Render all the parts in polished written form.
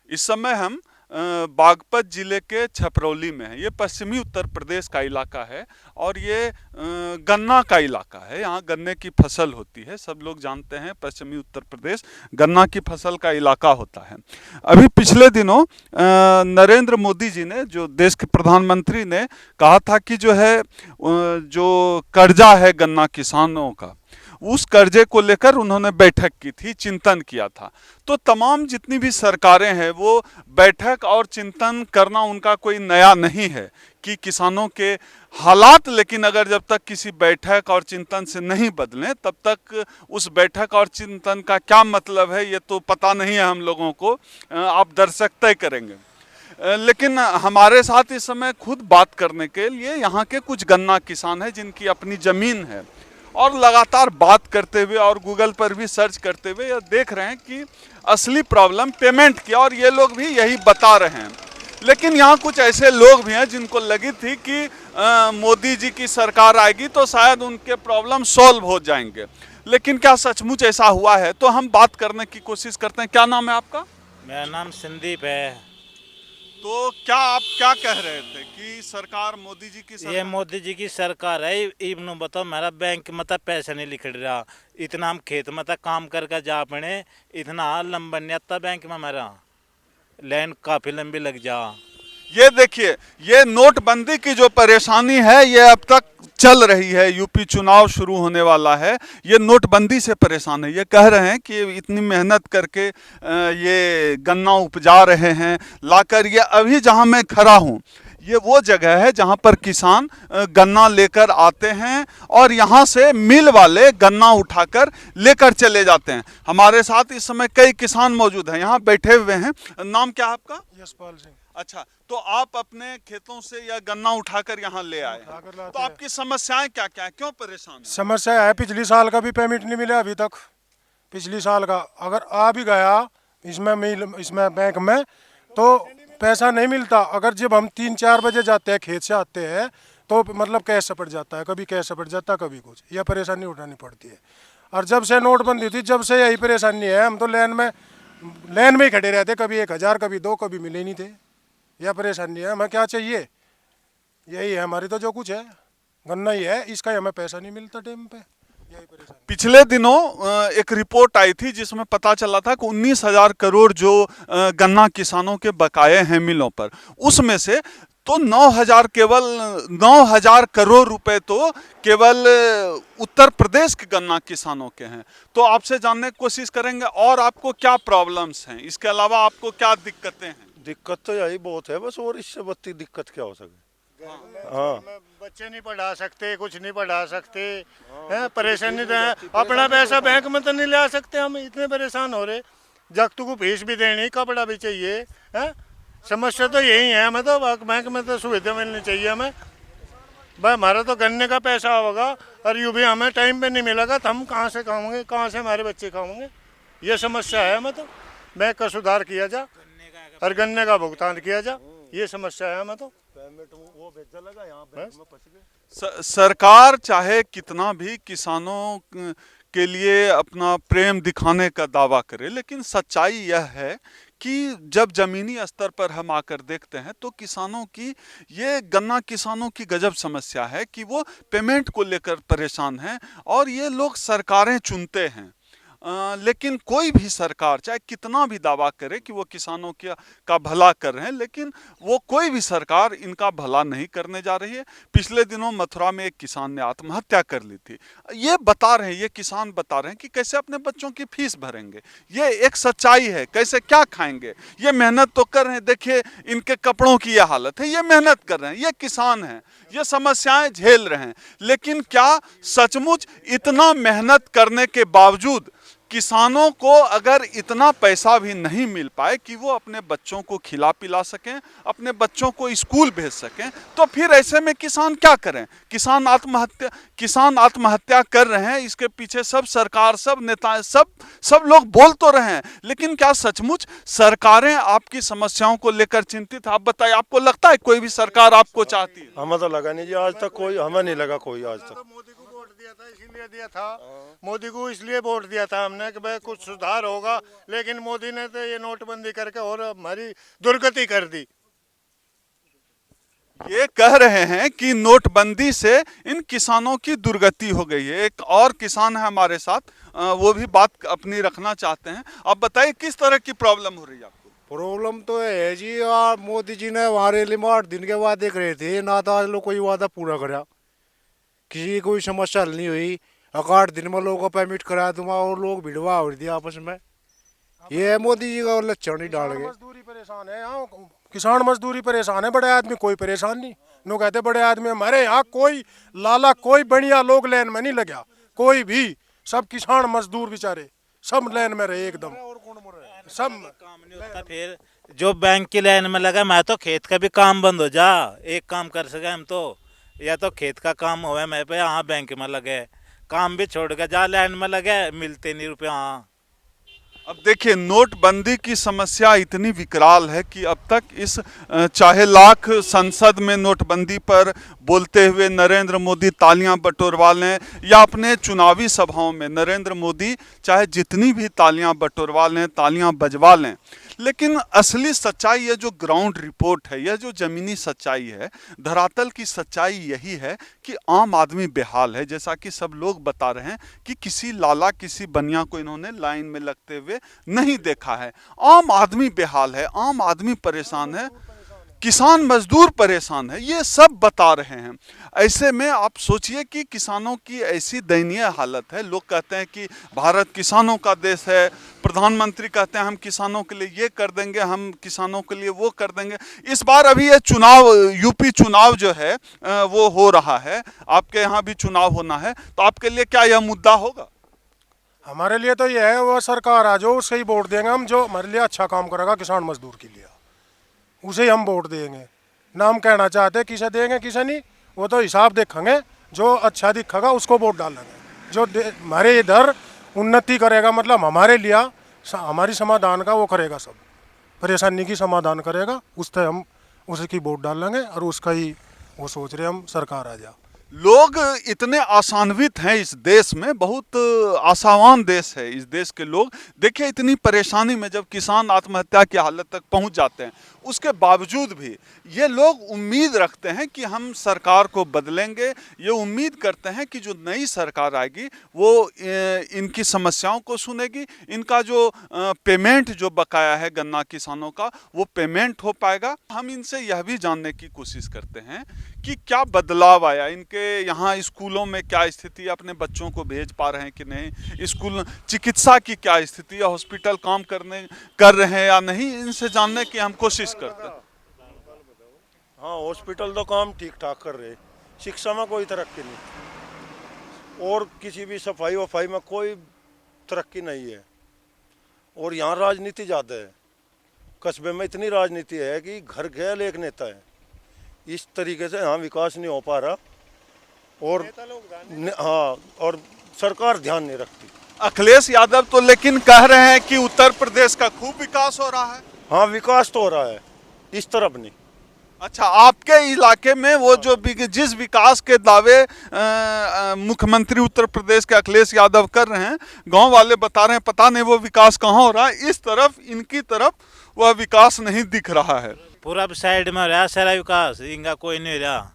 इस समय हम बागपत जिले के छपरौली में हैं। ये पश्चिमी उत्तर प्रदेश का इलाका है और ये गन्ना का इलाका है। यहाँ गन्ने की फसल होती है। सब लोग जानते हैं पश्चिमी उत्तर प्रदेश गन्ना की फसल का इलाका होता है। अभी पिछले दिनों नरेंद्र मोदी जी ने, जो देश के प्रधानमंत्री ने कहा था कि जो है जो कर्जा है गन्ना किसानों का, उस कर्जे को लेकर उन्होंने बैठक की थी, चिंतन किया था। तो तमाम जितनी भी सरकारें हैं वो बैठक और चिंतन करना उनका कोई नया नहीं है कि किसानों के हालात, लेकिन अगर जब तक किसी बैठक और चिंतन से नहीं बदलें तब तक उस बैठक और चिंतन का क्या मतलब है ये तो पता नहीं है हम लोगों को। आप दर्शक तय करेंगे। लेकिन हमारे साथ इस समय खुद बात करने के लिए यहाँ के कुछ गन्ना किसान हैं जिनकी अपनी ज़मीन है, और लगातार बात करते हुए और गूगल पर भी सर्च करते हुए ये देख रहे हैं कि असली प्रॉब्लम पेमेंट की, और ये लोग भी यही बता रहे हैं। लेकिन यहाँ कुछ ऐसे लोग भी हैं जिनको लगी थी कि मोदी जी की सरकार आएगी तो शायद उनके प्रॉब्लम सॉल्व हो जाएंगे। लेकिन क्या सचमुच ऐसा हुआ है? तो हम बात करने की कोशिश करते हैं। क्या नाम है आपका? मेरा नाम संदीप है। तो क्या आप क्या कह रहे थे कि सरकार, मोदी जी की सरकार? ये मोदी जी की सरकार है। इब्नु बताओ, मेरा बैंक मतलब पैसा नहीं लिख रहा। इतना हम खेत में काम करके जा पड़े, इतना लंबा नहीं आता बैंक में। मेरा लाइन काफ़ी लंबी लग जा। ये देखिए, ये नोटबंदी की जो परेशानी है ये अब तक चल रही है। यूपी चुनाव शुरू होने वाला है, ये नोटबंदी से परेशान है। ये कह रहे हैं कि इतनी मेहनत करके ये गन्ना उपजा रहे हैं लाकर। ये अभी जहां मैं खड़ा हूं ये वो जगह है जहां पर किसान गन्ना लेकर आते हैं और यहां से मिल वाले गन्ना उठाकर लेकर चले जाते हैं। हमारे साथ इस समय कई किसान मौजूद हैं, यहाँ बैठे हुए हैं। नाम क्या है आपका? यशपाल सिंह। अच्छा, तो आप अपने खेतों से या गन्ना उठाकर यहाँ ले आए हैं। तो आपकी समस्याएं क्या क्या है, क्यों परेशान हैं? समस्या है, पिछली साल का भी पेमेंट नहीं मिला अभी तक। पिछली साल का अगर आ भी गया इसमें बैंक में तो पैसा नहीं मिलता। अगर जब हम 3-4 बजे जाते हैं, खेत से आते हैं, तो मतलब कैश सपट जाता है, कभी कैश सपट जाता है, कभी कुछ। यह परेशानी उठानी पड़ती है। और जब से नोटबंदी थी जब से यही परेशानी है। हम तो लाइन में ही खड़े रहते, कभी 1000 कभी 2 कभी मिले नहीं थे। यह परेशानी है। हमें क्या चाहिए? यही है हमारी तो जो कुछ है, गन्ना ही है, इसका ही हमें पैसा नहीं मिलता टाइम पे। यही परेशानी। पिछले दिनों एक रिपोर्ट आई थी जिसमें पता चला था कि 19,000 करोड़ जो गन्ना किसानों के बकाये हैं मिलों पर, उसमें से तो 9,000 करोड़ रुपए तो केवल उत्तर प्रदेश के गन्ना किसानों के हैं। तो आपसे जानने की कोशिश करेंगे और आपको क्या प्रॉब्लम्स हैं, इसके अलावा आपको क्या दिक्कतें हैं? दिक्कत तो यही बहुत है बस, और इससे बत्ती दिक्कत क्या हो सके। हाँ, बच्चे नहीं पढ़ा सकते, कुछ नहीं पढ़ा सकते हैं। परेशानी तो है। अपना पैसा बैंक में तो नहीं ले सकते। हम इतने परेशान हो रहे, जगतू को फीस भी देनी, कपड़ा भी चाहिए है। समस्या तो यही है। हमें तो बैंक में तो सुविधा मिलनी चाहिए हमें। भाई हमारा तो गन्ने का पैसा होगा और यूँ भी हमें टाइम पे नहीं मिलेगा तो हम कहाँ से खाएंगे, कहाँ से हमारे बच्चे खाएंगे? ये समस्या है। हमें तो बैंक का सुधार किया जा और गन्ने का भुगतान किया जा, ये समस्या है। हमें तो वो भेजा लगा यहाँ बैंक में फंस गए। सरकार चाहे कितना भी किसानों के लिए अपना प्रेम दिखाने का दावा करे, लेकिन सच्चाई यह है कि जब जमीनी स्तर पर हम आकर देखते हैं तो किसानों की, ये गन्ना किसानों की गजब समस्या है कि वो पेमेंट को लेकर परेशान हैं और ये लोग सरकारें चुनते हैं। लेकिन कोई भी सरकार चाहे कितना भी दावा करे कि वो किसानों का भला कर रहे हैं, लेकिन वो कोई भी सरकार इनका भला नहीं करने जा रही है। पिछले दिनों मथुरा में एक किसान ने आत्महत्या कर ली थी। ये बता रहे हैं, ये किसान बता रहे हैं कि कैसे अपने बच्चों की फीस भरेंगे। ये एक सच्चाई है। कैसे क्या खाएंगे? ये मेहनत तो कर रहे हैं, देखिए इनके कपड़ों की यह हालत है। ये मेहनत कर रहे हैं, ये किसान हैं, ये समस्याएं झेल रहे हैं। लेकिन क्या सचमुच इतना मेहनत करने के बावजूद किसानों को अगर इतना पैसा भी नहीं मिल पाए कि वो अपने बच्चों को खिला पिला सकें, अपने बच्चों को स्कूल भेज सकें, तो फिर ऐसे में किसान क्या करें? किसान आत्महत्या कर रहे हैं। इसके पीछे सब सरकार, सब नेता, सब लोग बोल तो रहे हैं, लेकिन क्या सचमुच सरकारें आपकी समस्याओं को लेकर चिंतित? आप बताइए, आपको लगता है कोई भी सरकार आपको चाहती है? हमें तो लगा नहीं जी, आज तक कोई, हमें नहीं लगा कोई आज तक। दिया था, इसीलिए दिया था मोदी को, इसलिए वोट दिया था हमने कि भाई कुछ सुधार होगा। लेकिन मोदी ने तो ये नोटबंदी करके और हमारी दुर्गति कर दी। ये कह रहे हैं कि नोटबंदी से इन किसानों की दुर्गति हो गई है। एक और किसान है हमारे साथ, वो भी बात अपनी रखना चाहते हैं। आप बताइए किस तरह की प्रॉब्लम हो रही है आपको? प्रॉब्लम तो है जी, और मोदी जी ने हमारे लिए 8 दिन के वादे करे थे, ना तो आज लोग कोई वादा पूरा करा, किसी की कोई समस्या हल नहीं हुई। 8 दिन में लोगों को पेमेंट करा दूंगा और लोग भिड़वा हो दिया आपस में। ये है मोदी जी का लक्षण ही डाल गए। मजदूरी परेशान है यहाँ, किसान मजदूरी परेशान है, बड़े आदमी कोई परेशान नहीं। नो कहते बड़े आदमी हमारे यहाँ कोई लाला कोई बढ़िया लोग लाइन में नहीं लगा, कोई भी, सब किसान मजदूर बेचारे सब लाइन में रहे एकदम सब। काम नहीं होता, फिर जो बैंक की लाइन में लगा, मैं तो खेत का भी काम बंद हो जा, एक काम कर सके हम तो, या तो खेत का काम होवे मैं पे, यहाँ बैंक में लगे, काम भी छोड़ के जा लाइन में लगे, मिलते नहीं रुपये। हाँ, अब देखिए नोटबंदी की समस्या इतनी विकराल है कि अब तक इस चाहे लाख संसद में नोटबंदी पर बोलते हुए नरेंद्र मोदी तालियां बटोरवा लें या अपने चुनावी सभाओं में नरेंद्र मोदी चाहे जितनी भी तालियां बटोरवा लें, तालियां बजवा लें, लेकिन असली सच्चाई ये जो ग्राउंड रिपोर्ट है, यह जो ज़मीनी सच्चाई है, धरातल की सच्चाई यही है कि आम आदमी बेहाल है। जैसा कि सब लोग बता रहे हैं कि किसी लाला किसी बनिया को इन्होंने लाइन में लगते हुए नहीं देखा है। आम आदमी बेहाल है, आम आदमी परेशान है, किसान मजदूर परेशान है, ये सब बता रहे हैं। ऐसे में आप सोचिए कि किसानों की ऐसी दयनीय हालत है। लोग कहते हैं कि भारत किसानों का देश है, प्रधानमंत्री कहते हैं हम किसानों के लिए ये कर देंगे, हम किसानों के लिए वो कर देंगे। इस बार अभी ये चुनाव, यूपी चुनाव जो है वो हो रहा है, आपके यहाँ भी चुनाव होना है, तो आपके लिए क्या यह मुद्दा होगा? हमारे लिए तो ये है वो सरकार आ जो उससे ही वोट देंगे हम, जो हमारे लिए अच्छा काम करेगा किसान मजदूर के लिए उसे ही हम वोट देंगे। ना हम कहना चाहते किसे देंगे किसे नहीं, वो तो हिसाब देखेंगे, जो अच्छा दिखेगा उसको वोट डालेंगे। जो हमारे इधर उन्नति करेगा, मतलब हमारे लिए हमारी समाधान का वो करेगा, सब परेशानी की समाधान करेगा, उससे हम उसी की वोट डालेंगे और उसका ही वो सोच रहे हम सरकार आ जा। लोग इतने आशान्वित हैं इस देश में, बहुत आशावान देश है इस देश के लोग। देखिए इतनी परेशानी में जब किसान आत्महत्या की हालत तक पहुंच जाते हैं, उसके बावजूद भी ये लोग उम्मीद रखते हैं कि हम सरकार को बदलेंगे। ये उम्मीद करते हैं कि जो नई सरकार आएगी वो इनकी समस्याओं को सुनेगी, इनका जो पेमेंट जो बकाया है गन्ना किसानों का वो पेमेंट हो पाएगा। हम इनसे यह भी जानने की कोशिश करते हैं कि क्या बदलाव आया इनके यहाँ, स्कूलों में क्या स्थिति है, अपने बच्चों को भेज पा रहे हैं कि नहीं, स्कूल चिकित्सा की क्या स्थिति है, हॉस्पिटल काम कर रहे हैं या नहीं, इनसे जानने की हम कोशिश करते हैं। हाँ, हॉस्पिटल तो काम ठीक ठाक कर रहे, शिक्षा में कोई तरक्की नहीं और किसी भी सफाई वफाई में कोई तरक्की नहीं है। और यहाँ राजनीति ज़्यादा है, कस्बे में इतनी राजनीति है कि घर घर एक नेता है। इस तरीके से यहाँ विकास नहीं हो पा रहा और हाँ, और सरकार ध्यान नहीं रखती। अखिलेश यादव तो लेकिन कह रहे हैं कि उत्तर प्रदेश का खूब विकास हो रहा है। हाँ, विकास तो हो रहा है, इस तरफ नहीं। अच्छा, आपके इलाके में वो जो जिस विकास के दावे मुख्यमंत्री उत्तर प्रदेश के अखिलेश यादव कर रहे हैं, गांव वाले बता रहे हैं पता नहीं वो विकास कहाँ हो रहा है। इस तरफ इनकी तरफ वह विकास नहीं दिख रहा है। पूरा साइड में रहा सारा विकास, इनका कोई नहीं रहा।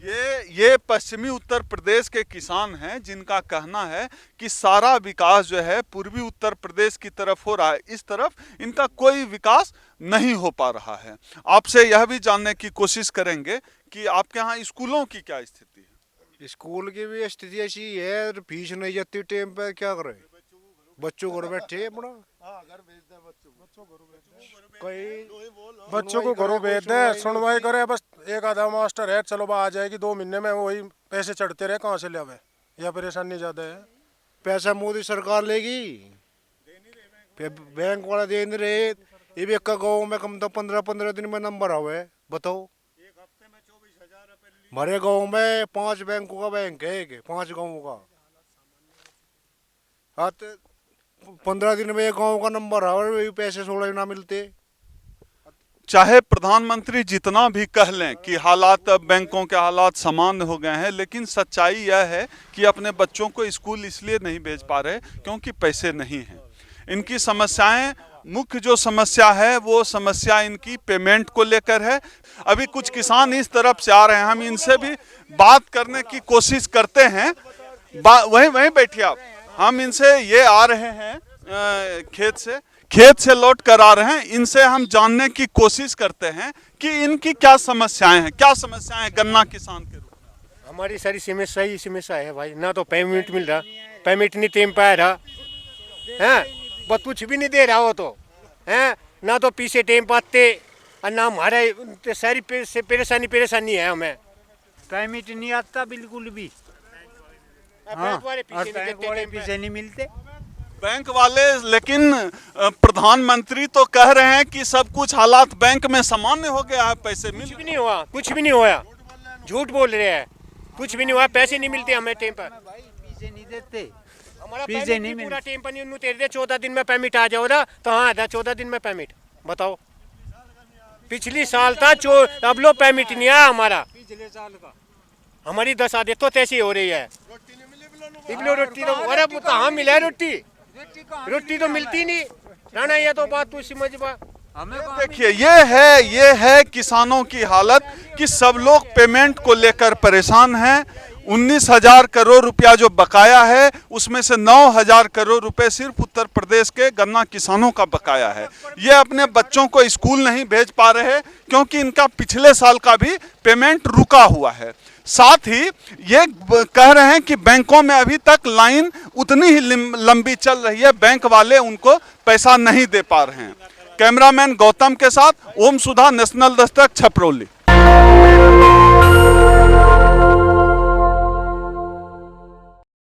ये पश्चिमी उत्तर प्रदेश के किसान हैं जिनका कहना है कि सारा विकास जो है पूर्वी उत्तर प्रदेश की तरफ हो रहा है, इस तरफ इनका कोई विकास नहीं हो पा रहा है। आपसे यह भी जानने की कोशिश करेंगे कि आपके यहाँ स्कूलों की क्या स्थिति है? स्कूल की भी स्थिति ऐसी है, फीस नहीं जाती टाइम पे, क्या करे, बच्चों घर बैठे अपना बच्चों को घरों भेज दे, सुनवाई करे, बस एक आधा मास्टर है, चलो आ जाएगी 2 महीने में, वही पैसे चढ़ते रहे, कहाँ से ले आवे, या परेशानी ज्यादा है। पैसा मोदी सरकार लेगी, बैंक वाला दे नहीं रहे। ये भी एक गाँव में कम तो 15-15 दिन में नंबर आवे, बताओ। हमारे गांव में 5 बैंकों का बैंक है, 5 गाँवों का। हाँ, 15 दिन में एक गाँव का नंबर आवे, वही पैसे 16 ना मिलते। चाहे प्रधानमंत्री जितना भी कह लें कि हालात, अब बैंकों के हालात सामान्य हो गए हैं, लेकिन सच्चाई यह है कि अपने बच्चों को स्कूल इसलिए नहीं भेज पा रहे क्योंकि पैसे नहीं हैं। इनकी समस्याएं, मुख्य जो समस्या है वो समस्या इनकी पेमेंट को लेकर है। अभी कुछ किसान इस तरफ से आ रहे हैं, हम इनसे भी बात करने की कोशिश करते हैं। वहीं बैठिए आप। हम इनसे, ये आ रहे हैं खेत से लौट कर आ रहे हैं, इनसे हम जानने की कोशिश करते हैं कि इनकी क्या समस्याएं हैं, क्या समस्याएं हैं गन्ना किसान के रूप में। हमारी सारी समस्या ही समस्या है भाई, ना तो पेमेंट मिल रहा, पेमेंट नहीं टेम पे आ रहा है, बस कुछ भी नहीं दे रहा हो तो है, ना तो पीछे टेम पाते और ना हमारे सारी परेशानी है हमें। पेमेंट नहीं आता बिल्कुल भी। हाँ, और बैंक वाले पैसे नहीं मिलते। बैंक वाले, लेकिन प्रधानमंत्री तो कह रहे हैं कि सब कुछ हालात बैंक में सामान्य हो गया है, पैसे मिल। कुछ भी नहीं हुआ, कुछ भी नहीं हुआ, झूठ बोल रहे हैं, कुछ भी नहीं हुआ, पैसे नहीं मिलते हमें टेम पर। पैसे नहीं देते, हमारा पैसे नहीं पूरा टेम पर नहीं तेरे 14 दिन में पेमेंट आ जाओ तो हाँ था 14 दिन में पेमेंट। बताओ, पिछली साल था अब लो पेमेंट नहीं आया हमारा, पिछले साल का। हमारी 10 आदत तो तैसी हो रही है। रोटी तो अरे कहाँ मिला है रोटी तो मिलती नहीं राना, ये तो बात तू समझ बा। देखिए, ये है किसानों की हालत कि सब लोग पेमेंट को लेकर परेशान हैं। 19,000 करोड़ रुपया जो बकाया है उसमें से 9,000 करोड़ रुपए सिर्फ उत्तर प्रदेश के गन्ना किसानों का बकाया है। ये अपने बच्चों को स्कूल नहीं भेज पा रहे क्योंकि इनका पिछले साल का भी पेमेंट रुका हुआ है। साथ ही ये कह रहे हैं कि बैंकों में अभी तक लाइन उतनी ही लंबी चल रही है, बैंक वाले उनको पैसा नहीं दे पा रहे हैं। कैमरामैन गौतम के साथ ओम सुधा, नेशनल दस्तक, छपरौली।